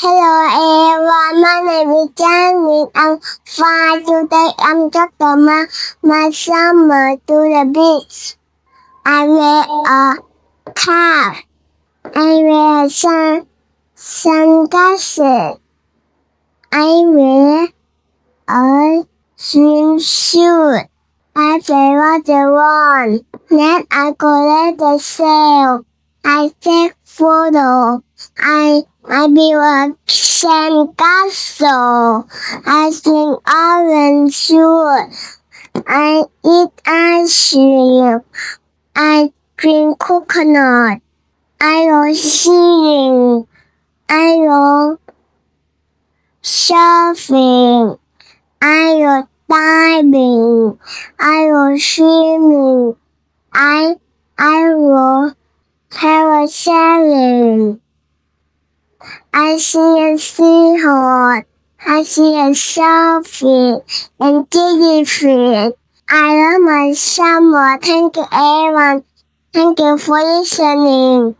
Hello everyone, my name is Jasmine. I'm 5. Today I'm talking about my summer to the beach. I wear a cap. I wear sunglasses. I wear a swimsuit. I play water. Then I collect the shell. I take photo. I build a sandcastle. I sing orange juice. I eat ice cream. I drink coconut. I go skiing. I go surfing. I go diving. I go swimming. I go parasailing. I see a seahorse. I see a shellfish and jellyfish. I love my summer. Thank you, everyone. Thank you for listening.